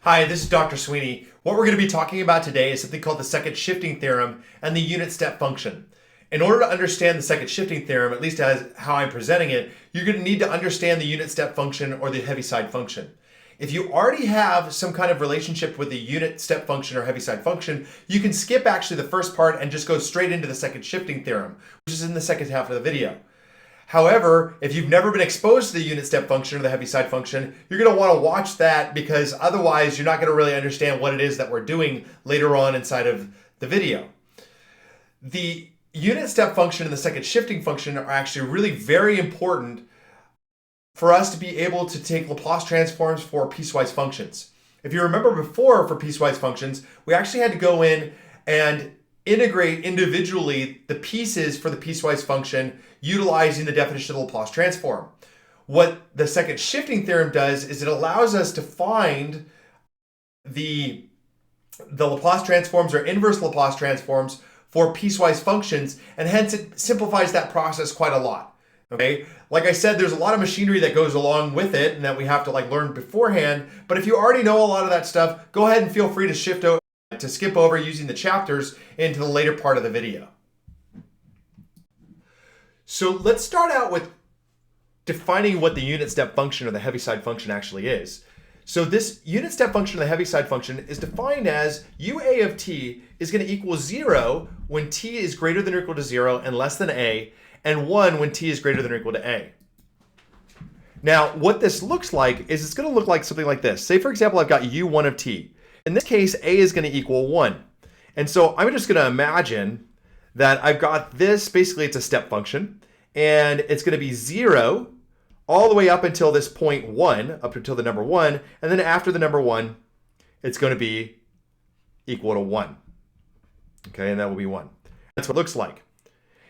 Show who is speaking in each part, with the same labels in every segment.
Speaker 1: Hi, this is Dr. Sweeney. What we're going to be talking about today is something called the second shifting theorem and the unit step function. In order to understand the second shifting theorem, at least as how I'm presenting it, you're going to need to understand the unit step function or the Heaviside function. If you already have some kind of relationship with the unit step function or Heaviside function, you can skip actually the first part and just go straight into the second shifting theorem, which is in the second half of the video. However, if you've never been exposed to the unit step function or the Heaviside function, you're going to want to watch that because otherwise you're not going to really understand what it is that we're doing later on inside of the video. The unit step function and the second shifting function are actually really very important for us to be able to take Laplace transforms for piecewise functions. If you remember before, for piecewise functions, we actually had to go in and integrate individually the pieces for the piecewise function utilizing the definition of the Laplace transform. What the second shifting theorem does is it allows us to find the Laplace transforms or inverse Laplace transforms for piecewise functions, and hence it simplifies that process quite a lot. Okay, like I said, there's a lot of machinery that goes along with it and that we have to learn beforehand, but if you already know a lot of that stuff, go ahead and feel free to skip over using the chapters into the later part of the video. So let's start out with defining what the unit step function or the Heaviside function actually is. So this unit step function or the Heaviside function is defined as UA of t is going to equal 0 when t is greater than or equal to 0 and less than a, and 1 when t is greater than or equal to a. Now, what this looks like is it's going to look like something like this. Say, for example, I've got u1 of t. In this case, a is going to equal 1. And so I'm just going to imagine that I've got this, basically it's a step function, and it's going to be 0 all the way up until this point 1, up until the number 1, and then after the number 1, it's going to be equal to 1. Okay, and that will be 1. That's what it looks like.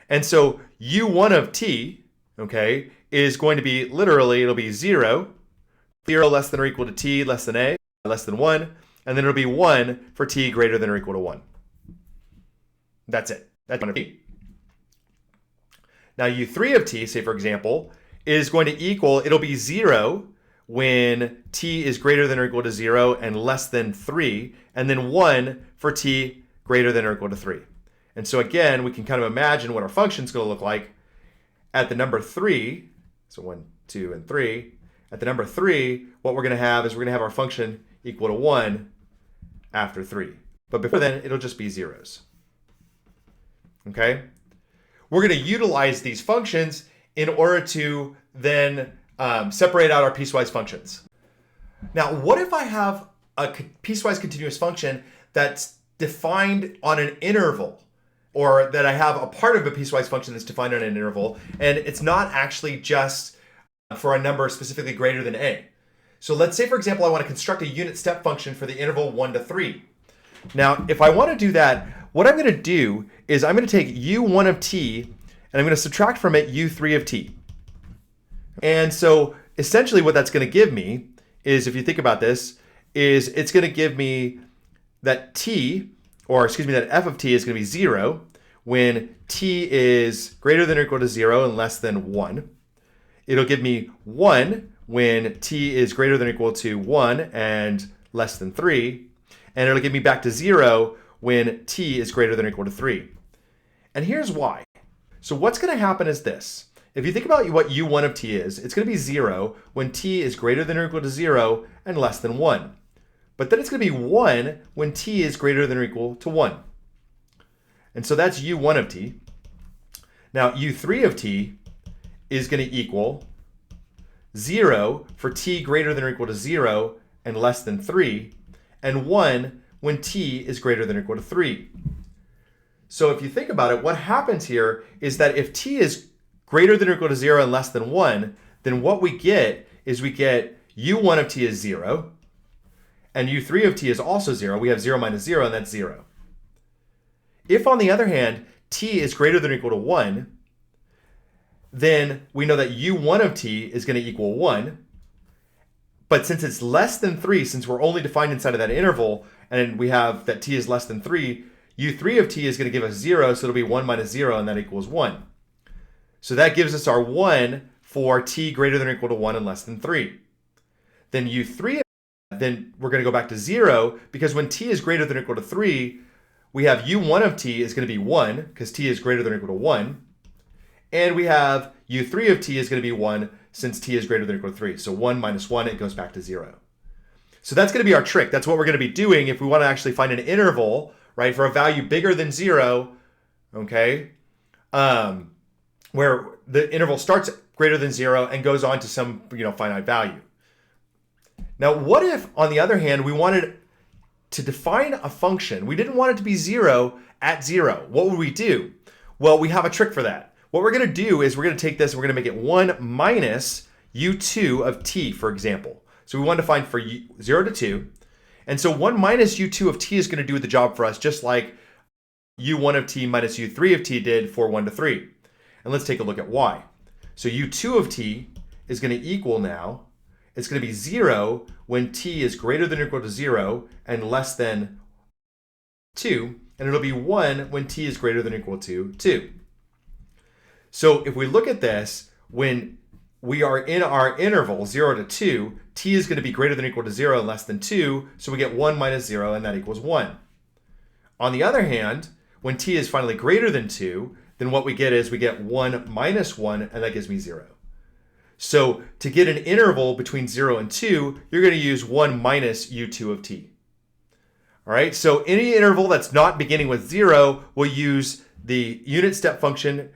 Speaker 1: And so u1 of t, okay, is going to be literally, it'll be 0 less than or equal to t less than a, less than 1, and then it'll be 1 for t greater than or equal to 1. That's it. That's 1 of t. Now u3 of t, say for example, is going to equal, it'll be 0 when t is greater than or equal to 0 and less than 3, and then 1 for t greater than or equal to 3. And so again, we can kind of imagine what our function is going to look like at the number 3. So 1, 2, and 3. At the number 3, what we're going to have is we're going to have our function equal to 1 after 3. But before then, it'll just be zeros. Okay? We're going to utilize these functions in order to then separate out our piecewise functions. Now, what if I have a piecewise continuous function that's defined on an interval, or that I have a part of a piecewise function that's defined on an interval, and it's not actually just for a number specifically greater than a? So let's say, for example, I want to construct a unit step function for the interval 1 to 3. Now, if I want to do that, what I'm going to do is I'm going to take u1 of t, and I'm going to subtract from it u3 of t. And so essentially what that's going to give me is, if you think about this, is it's going to give me that that f of t is going to be 0 when t is greater than or equal to 0 and less than 1. It'll give me 1 when t is greater than or equal to 1 and less than 3. And it'll give me back to 0 when t is greater than or equal to 3. And here's why. So what's going to happen is this. If you think about what u1 of t is, it's going to be 0 when t is greater than or equal to 0 and less than 1. But then it's going to be 1 when t is greater than or equal to 1. And so that's u1 of t. Now u3 of t is going to equal 0 for t greater than or equal to 0 and less than 3, and 1 when t is greater than or equal to 3. So if you think about it, what happens here is that if t is greater than or equal to 0 and less than 1, then what we get is we get u1 of t is 0, and u3 of t is also 0. We have 0 minus 0, and that's 0. If, on the other hand, t is greater than or equal to 1, then we know that u1 of t is going to equal 1. But since it's less than 3, since we're only defined inside of that interval, and we have that t is less than 3, u3 of t is going to give us 0, so it'll be 1 minus 0, and that equals 1. So that gives us our 1 for t greater than or equal to 1 and less than 3. Then u3 then we're going to go back to 0, because when t is greater than or equal to 3, we have u1 of t is going to be 1, because t is greater than or equal to 1. And we have u3 of t is going to be 1, since t is greater than or equal to 3. So 1 minus 1, it goes back to 0. So that's going to be our trick. That's what we're going to be doing if we want to actually find an interval, right, for a value bigger than 0, okay, where the interval starts greater than 0 and goes on to some, finite value. Now, what if, on the other hand, we wanted to define a function? We didn't want it to be 0 at 0. What would we do? Well, we have a trick for that. What we're going to do is we're going to take this and we're going to make it 1 minus u2 of t, for example. So we want to find for 0 to 2. And so 1 minus u2 of t is going to do the job for us, just like u1 of t minus u3 of t did for 1 to 3. And let's take a look at why. So u2 of t is going to equal now, it's going to be 0 when t is greater than or equal to 0 and less than 2. And it'll be 1 when t is greater than or equal to 2. So if we look at this, when we are in our interval 0 to 2, t is going to be greater than or equal to 0 and less than 2. So we get 1 minus 0, and that equals 1. On the other hand, when t is finally greater than 2, then what we get is we get 1 minus 1, and that gives me 0. So to get an interval between 0 and 2, you're going to use 1 minus u2 of t. All right, so any interval that's not beginning with 0 will use the unit step function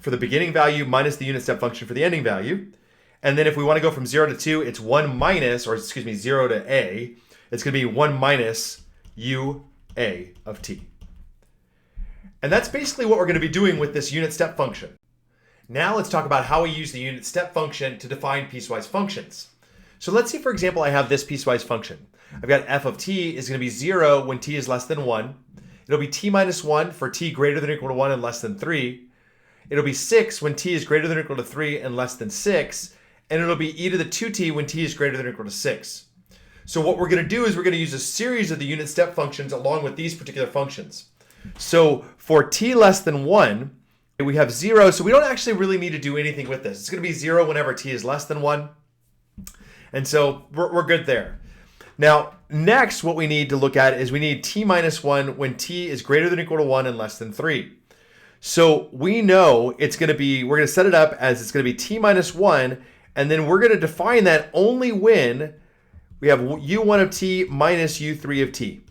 Speaker 1: for the beginning value minus the unit step function for the ending value. And then if we want to go from 0 to 2, it's 1 minus, or excuse me, 0 to a, it's going to be 1 minus ua of t. And that's basically what we're going to be doing with this unit step function. Now let's talk about how we use the unit step function to define piecewise functions. So let's say, for example, I have this piecewise function. I've got f of t is going to be 0 when t is less than 1. It'll be t minus 1 for t greater than or equal to 1 and less than 3. It'll be 6 when t is greater than or equal to 3 and less than 6. And it'll be e to the 2t when t is greater than or equal to 6. So what we're going to do is we're going to use a series of the unit step functions along with these particular functions. So for t less than 1, we have 0, so we don't actually really need to do anything with this. It's going to be 0 whenever t is less than 1. And so we're good there. Now, next, what we need to look at is we need t minus 1 when t is greater than or equal to 1 and less than 3. So we know it's going to be, we're going to set it up as it's going to be t minus 1, and then we're going to define that only when we have u1 of t minus u3 of t.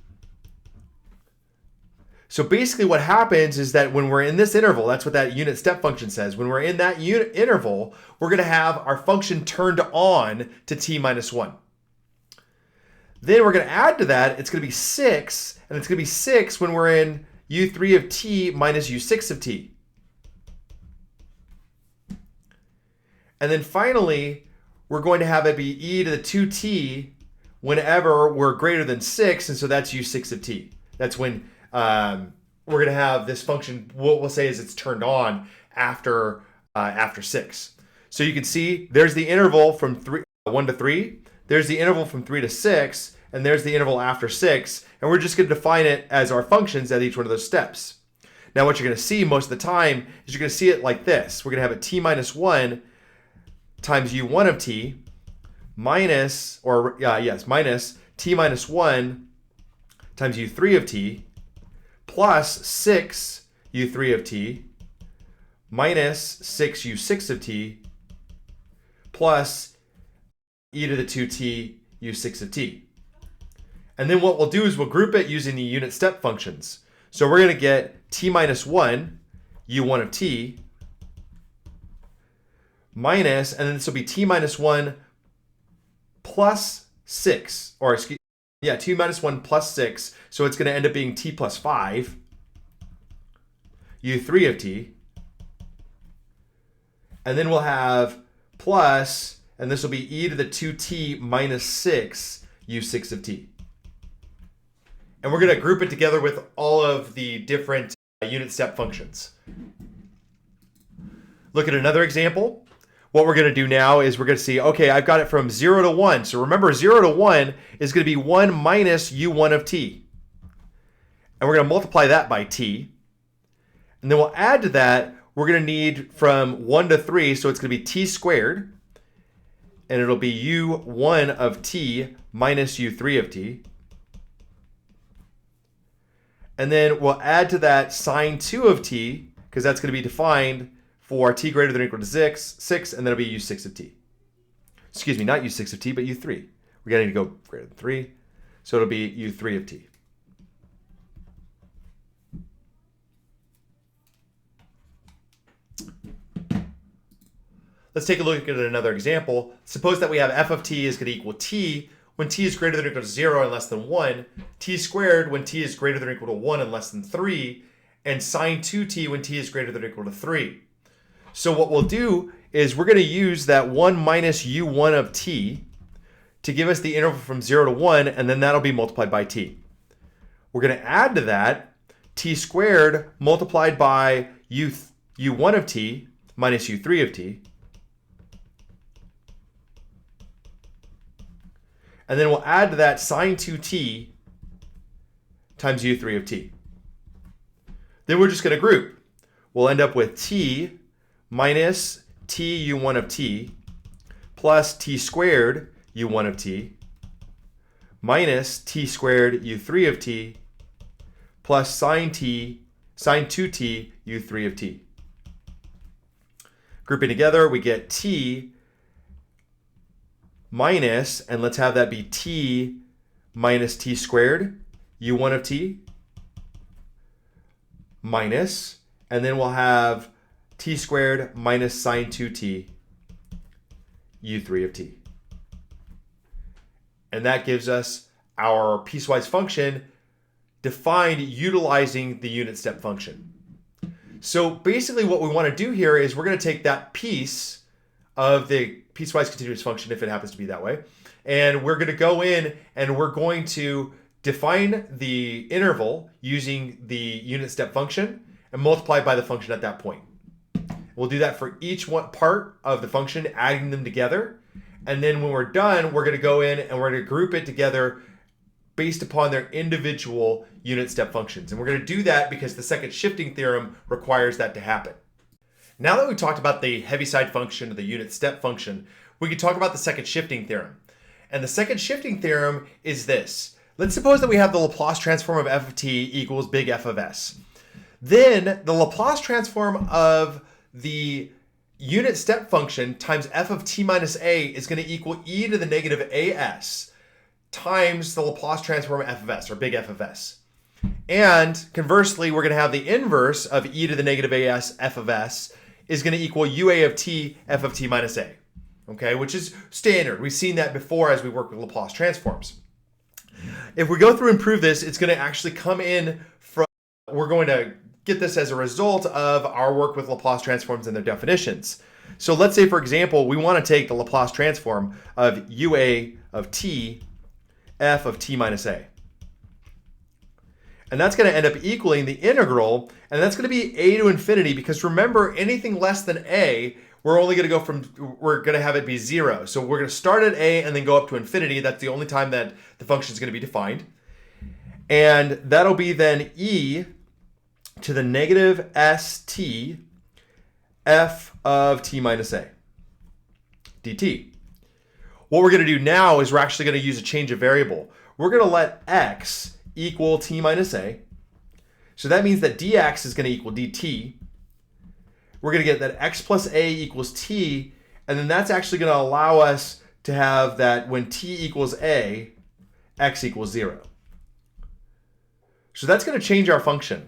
Speaker 1: So basically what happens is that when we're in this interval, that's what that unit step function says. When we're in that interval, we're going to have our function turned on to t minus 1. Then we're going to add to that, it's going to be 6, and it's going to be 6 when we're in u3 of t minus u6 of t. And then finally, we're going to have it be e to the 2t whenever we're greater than 6, and so that's u6 of t. That's when we're going to have this function, what we'll say is it's turned on after 6. So you can see there's the interval from 1 to 3, there's the interval from 3 to 6, and there's the interval after 6, and we're just going to define it as our functions at each one of those steps. Now what you're going to see most of the time is you're going to see it like this. We're going to have a t minus 1 times u1 of t minus t minus 1 times u3 of t plus 6 u3 of t minus 6 u6 of t plus e to the 2t u6 of t. And then what we'll do is we'll group it using the unit step functions. So we're going to get t minus 1 u1 of t minus, and then this will be t minus 1 plus 6, or excuse yeah, t minus 1 plus 6, so it's going to end up being t plus 5, u3 of t, and then we'll have plus, and this will be e to the 2t minus 6, u6 of t. And we're going to group it together with all of the different unit step functions. Look at another example. What we're going to do now is we're going to see, okay, I've got it from 0 to 1. So remember, 0 to 1 is going to be 1 minus u1 of t. And we're going to multiply that by t. And then we'll add to that, we're going to need from 1 to 3, so it's going to be t squared. and it'll be u1 of t minus u3 of t. And then we'll add to that sine 2 of t, because that's going to be defined for t greater than or equal to 6, and then it'll be u6 of t. Excuse me, not u6 of t, but u3. We're going to go greater than 3, so it'll be u3 of t. Let's take a look at another example. Suppose that we have f of t is going to equal t when t is greater than or equal to 0 and less than 1, t squared when t is greater than or equal to 1 and less than 3, and sine 2t when t is greater than or equal to 3. So what we'll do is we're going to use that 1 minus u1 of t to give us the interval from 0 to 1, and then that'll be multiplied by t. We're going to add to that t squared multiplied by u1 of t minus u3 of t. And then we'll add to that sine 2t times u3 of t. Then we're just going to group. We'll end up with t minus t u1 of t plus t squared u1 of t minus t squared u3 of t plus sine 2t u3 of t. Grouping together, we get t minus, and let's have that be t minus t squared u1 of t minus, and then we'll have t squared minus sine 2t u3 of t. And that gives us our piecewise function defined utilizing the unit step function. So basically what we want to do here is we're going to take that piece of the piecewise continuous function, if it happens to be that way, and we're going to go in and we're going to define the interval using the unit step function and multiply by the function at that point. We'll do that for each one part of the function, adding them together. And then when we're done, we're going to go in and we're going to group it together based upon their individual unit step functions. And we're going to do that because the second shifting theorem requires that to happen. Now that we've talked about the heaviside function or the unit step function, we can talk about the second shifting theorem. And the second shifting theorem is this. Let's suppose that we have the Laplace transform of f of t equals big F of s. Then the Laplace transform of the unit step function times f of t minus a is going to equal e to the negative as times the Laplace transform of f of s, or big F of s. And conversely, we're going to have the inverse of e to the negative as f of s is going to equal ua of t f of t minus a, okay, which is standard. We've seen that before as we work with Laplace transforms. If we go through and prove this, it's going to actually come in from, we're going to get this as a result of our work with Laplace transforms and their definitions. So let's say, for example, we want to take the Laplace transform of ua of t f of t minus a. And that's going to end up equaling the integral, and that's going to be a to infinity, because remember, anything less than a, we're only going to go from, we're going to have it be 0. So we're going to start at a and then go up to infinity. That's the only time that the function is going to be defined. And that'll be then e to the negative st f of t minus a dt. What we're going to do now is we're actually going to use a change of variable. We're going to let x equal t minus a. So that means that dx is going to equal dt. We're going to get that x plus a equals t, and then that's actually going to allow us to have that when t equals a, x equals 0. So that's going to change our function.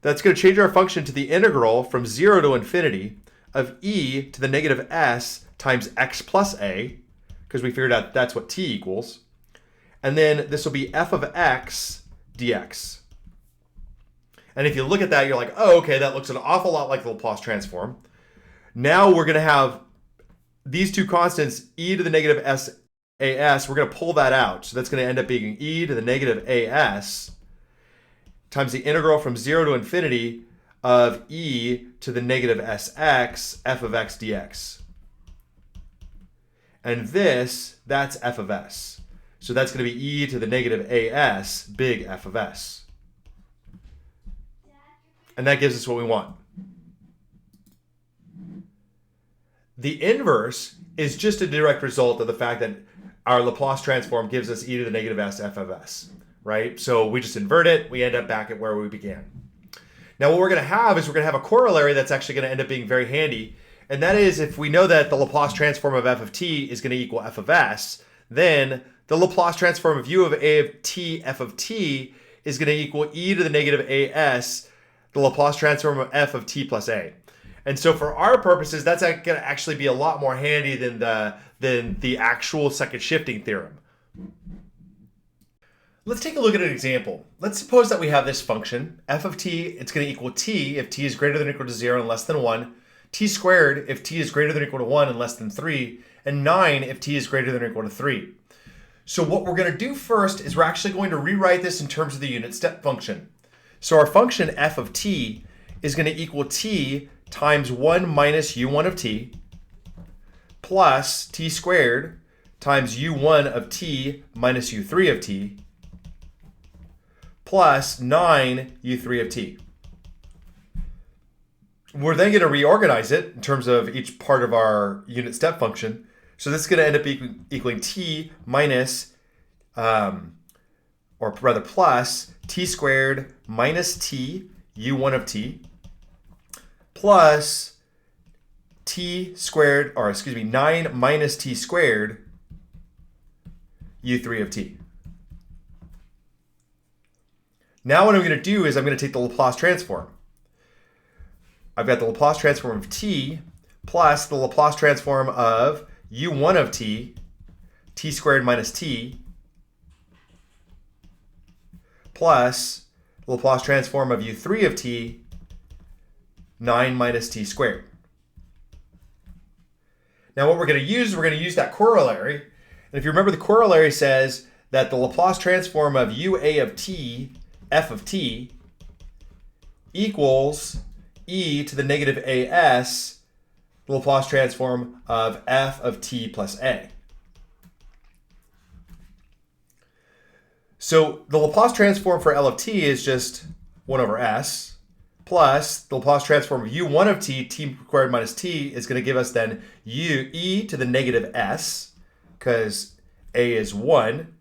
Speaker 1: That's going to change our function to the integral from 0 to infinity of e to the negative s times x plus a, because we figured out that's what t equals. And then this will be f of x dx. And if you look at that, you're like, oh, okay, that looks an awful lot like the Laplace transform. Now we're going to have these two constants, e to the negative as, we're going to pull that out. So that's going to end up being e to the negative as times the integral from 0 to infinity of e to the negative sx f of x dx. And this, that's f of s. So that's going to be e to the negative as, big F of s. And that gives us what we want. The inverse is just a direct result of the fact that our Laplace transform gives us e to the negative s f of s, right? So we just invert it, we end up back at where we began. Now what we're going to have is we're going to have a corollary that's actually going to end up being very handy, and that is if we know that the Laplace transform of f of t is going to equal f of s, then the Laplace transform of u of a of t f of t is going to equal e to the negative as, the Laplace transform of f of t plus a. And so for our purposes, that's going to actually be a lot more handy than the actual second shifting theorem. Let's take a look at an example. Let's suppose that we have this function, f of t, it's going to equal t if t is greater than or equal to 0 and less than 1, t squared if t is greater than or equal to 1 and less than 3, and 9 if t is greater than or equal to 3. So what we're going to do first is we're actually going to rewrite this in terms of the unit step function. So our function f of t is going to equal t times 1 minus u1 of t plus t squared times u1 of t minus u3 of t plus 9 u3 of t. We're then going to reorganize it in terms of each part of our unit step function. So this is going to end up equaling t minus, or rather plus, t squared minus t u1 of t plus t squared, or excuse me, 9 minus t squared u3 of t. Now what I'm going to do is I'm going to take the Laplace transform. I've got the Laplace transform of t plus the Laplace transform of u1 of t, t squared minus t, plus the Laplace transform of u3 of t, 9 minus t squared. Now what we're going to use is we're going to use that corollary. And if you remember, the corollary says that the Laplace transform of ua of t, f of t, equals e to the negative as, the Laplace transform of f of t plus a. So the Laplace transform for L of t is just 1 over s, plus the Laplace transform of u1 of t, t squared minus t, is going to give us then e to the negative s, because a is 1.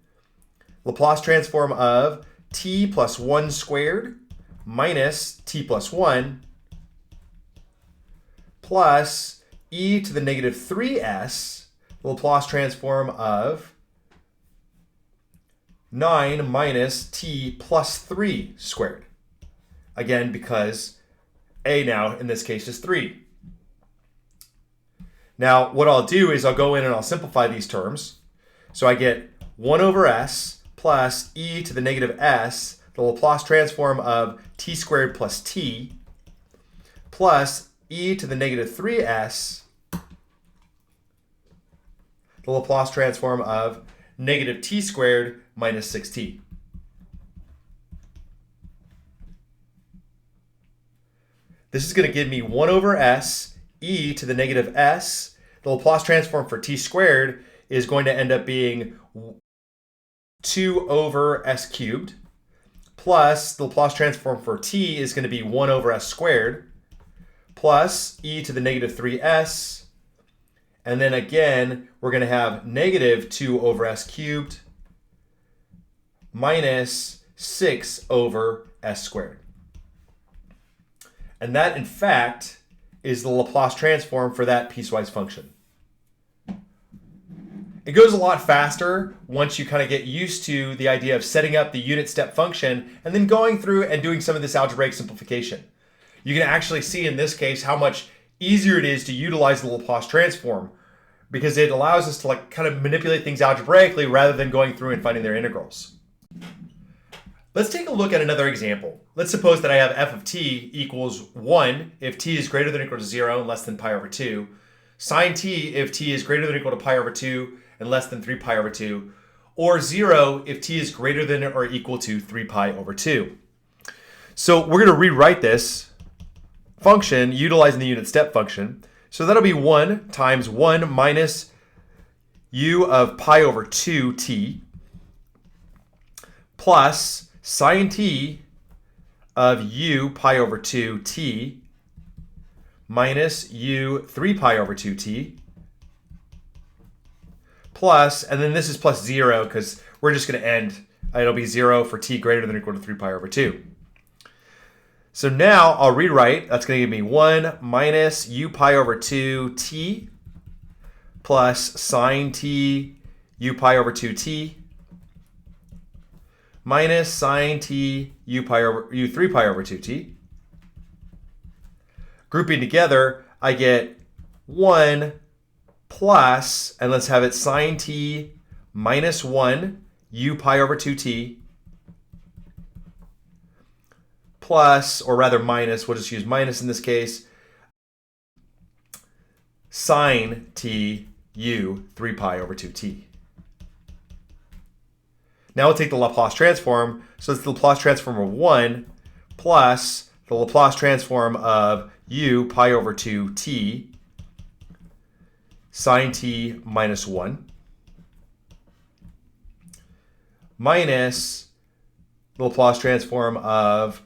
Speaker 1: Laplace transform of t plus 1 squared minus t plus 1 plus e to the negative 3s, the Laplace transform of 9 minus t plus 3 squared. Again, because a now, in this case, is 3. Now, what I'll do is I'll go in and I'll simplify these terms. So I get 1 over s plus e to the negative s, the Laplace transform of t squared plus t, plus e to the negative 3s, the Laplace transform of negative t squared minus 6t. This is going to give me 1 over s, e to the negative s. The Laplace transform for t squared is going to end up being 2 over s cubed, plus the Laplace transform for t is going to be 1 over s squared, plus e to the negative 3s, and then again, we're going to have negative 2 over s cubed minus 6 over s squared. And that, in fact, is the Laplace transform for that piecewise function. It goes a lot faster once you kind of get used to the idea of setting up the unit step function and then going through and doing some of this algebraic simplification. You can actually see in this case how much easier it is to utilize the Laplace transform, because it allows us to kind of manipulate things algebraically rather than going through and finding their integrals. Let's take a look at another example. Let's suppose that I have f of t equals 1 if t is greater than or equal to 0 and less than pi over 2, sine t if t is greater than or equal to pi over 2 and less than 3 pi over 2, or 0 if t is greater than or equal to 3 pi over 2. So we're going to rewrite this function utilizing the unit step function. So that'll be 1 times 1 minus u of pi over 2t plus sine t of u pi over 2t minus u 3 pi over 2t plus, and then this is plus 0 because we're just going to end. It'll be 0 for t greater than or equal to 3 pi over 2. So now I'll rewrite. That's going to give me 1 minus u pi over 2t plus sine t u pi over 2t minus sine t u 3 pi over 2t. Grouping together, I get 1 plus, and let's have it sine t minus 1 u pi over 2t plus, or rather minus, we'll just use minus in this case, sine t u 3 pi over 2t. Now we'll take the Laplace transform. So it's the Laplace transform of 1 plus the Laplace transform of u pi over 2t sine t minus 1 minus the Laplace transform of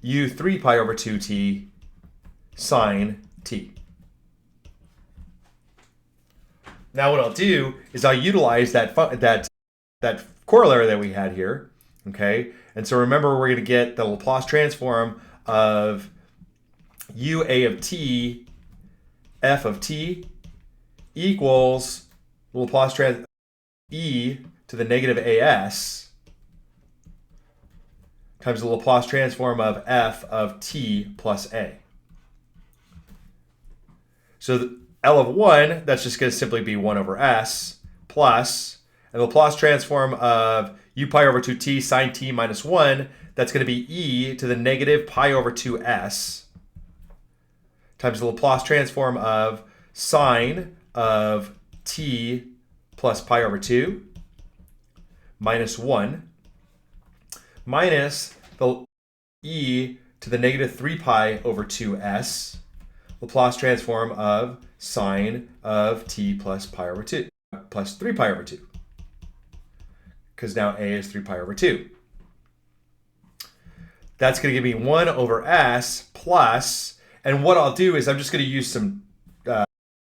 Speaker 1: u 3 pi over 2t sine t. Now what I'll do is I'll utilize that corollary that we had here, okay? And so remember, we're going to get the Laplace transform of ua of t f of t equals Laplace transform e to the negative as times the Laplace transform of f of t plus a. So the L of 1, that's just going to simply be 1 over s plus, and the Laplace transform of u pi over 2t sine t minus 1, that's going to be e to the negative pi over 2s times the Laplace transform of sine of t plus pi over 2 minus 1 minus the e to the negative 3 pi over 2s Laplace transform of sine of t plus pi over 2 plus 3 pi over 2, because now a is 3 pi over 2. That's going to give me 1 over s plus, and what I'll do is I'm just going to use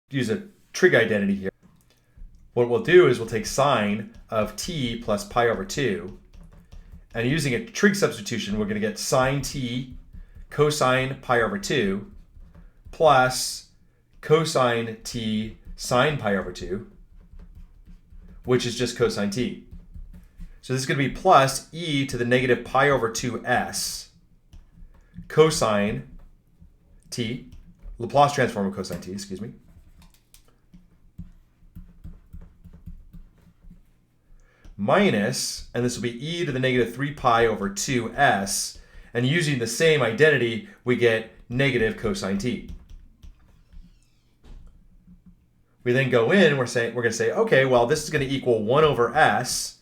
Speaker 1: use a trig identity here. What we'll do is we'll take sine of t plus pi over 2, and using a trig substitution, we're going to get sine t cosine pi over 2 plus cosine t sine pi over 2, which is just cosine t. So this is going to be plus e to the negative pi over 2s cosine t, Laplace transform of cosine t, excuse me, minus, and this will be e to the negative 3 pi over 2s, and using the same identity, we get negative cosine t. We then go in, we're going to say, okay, well, this is going to equal 1 over s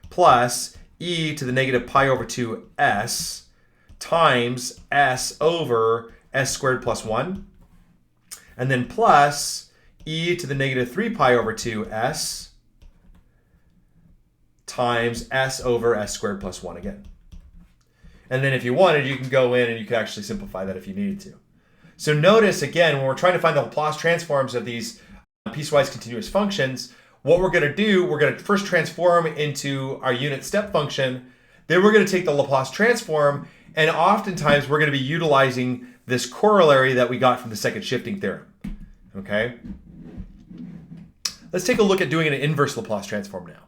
Speaker 1: plus e to the negative pi over 2s times s over s squared plus 1, and then plus e to the negative 3 pi over 2s times s over s squared plus 1 again. And then if you wanted, you can go in and you can actually simplify that if you needed to. So notice, again, when we're trying to find the Laplace transforms of these piecewise continuous functions, what we're going to do, we're going to first transform into our unit step function, then we're going to take the Laplace transform, and oftentimes we're going to be utilizing this corollary that we got from the second shifting theorem. Okay? Let's take a look at doing an inverse Laplace transform now.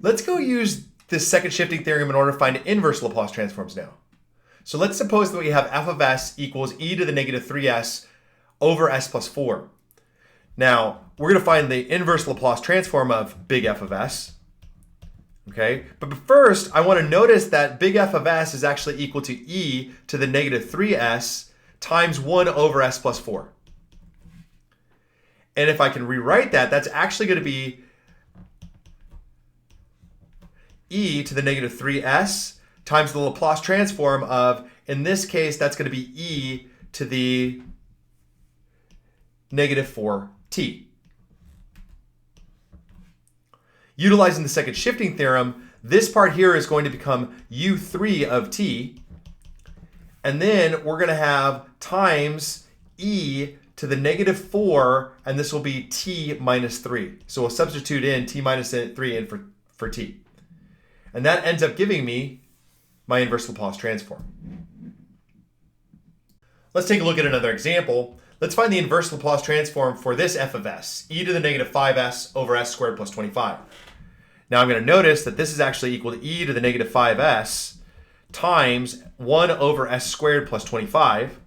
Speaker 1: Let's go use this second shifting theorem in order to find inverse Laplace transforms now. So let's suppose that we have f of s equals e to the negative 3s over s plus 4. Now, we're going to find the inverse Laplace transform of big F of s. Okay, but first, I want to notice that big F of s is actually equal to e to the negative 3s times 1 over s plus 4. And if I can rewrite that, that's actually going to be e to the negative 3s times the Laplace transform of, in this case, that's going to be e to the negative 4t. Utilizing the second shifting theorem, this part here is going to become u3 of t, and then we're going to have times e to the negative 4, and this will be t minus 3. So we'll substitute in t minus 3 in for t. And that ends up giving me my inverse Laplace transform. Let's take a look at another example. Let's find the inverse Laplace transform for this f of s, e to the negative 5s over s squared plus 25. Now I'm going to notice that this is actually equal to e to the negative 5s times 1 over s squared plus 25.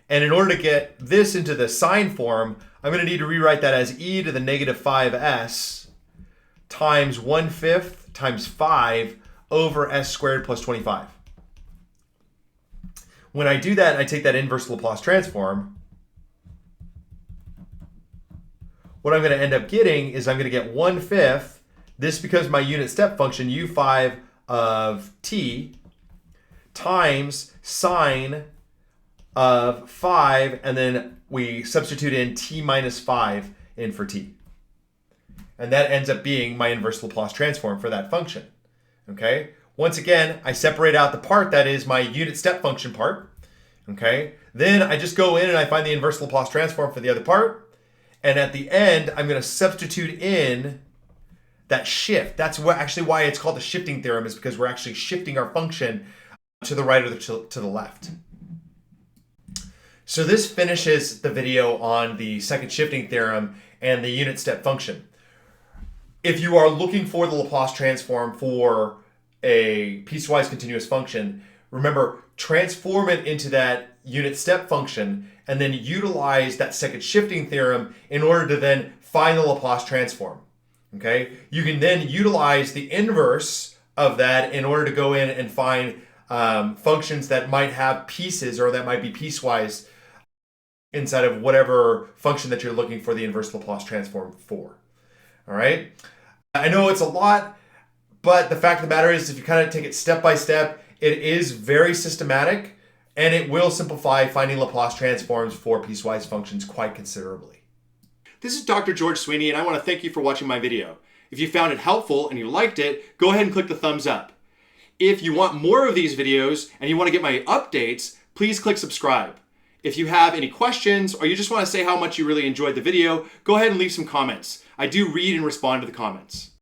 Speaker 1: And in order to get this into the sign form, I'm going to need to rewrite that as e to the negative 5s times 1/5 times 5 over s squared plus 25. When I do that and I take that inverse Laplace transform, what I'm going to end up getting is I'm going to get 1/5. This becomes my unit step function, u5 of t, times sine of 5, and then we substitute in t minus 5 in for t. And that ends up being my inverse Laplace transform for that function. Okay? Once again, I separate out the part that is my unit step function part. Okay? Then I just go in and I find the inverse Laplace transform for the other part. And at the end, I'm going to substitute in that shift. That's actually why it's called the shifting theorem, is because we're actually shifting our function to the right or to the left. So this finishes the video on the second shifting theorem and the unit step function. If you are looking for the Laplace transform for a piecewise continuous function, remember, transform it into that unit step function and then utilize that second shifting theorem in order to then find the Laplace transform. Okay? You can then utilize the inverse of that in order to go in and find functions that might have pieces or that might be piecewise inside of whatever function that you're looking for the inverse Laplace transform for. All right? I know it's a lot, but the fact of the matter is, if you kind of take it step by step, it is very systematic, and it will simplify finding Laplace transforms for piecewise functions quite considerably. This is Dr. George Sweeney, and I want to thank you for watching my video. If you found it helpful and you liked it, go ahead and click the thumbs up. If you want more of these videos and you want to get my updates, please click subscribe. If you have any questions or you just want to say how much you really enjoyed the video, go ahead and leave some comments. I do read and respond to the comments.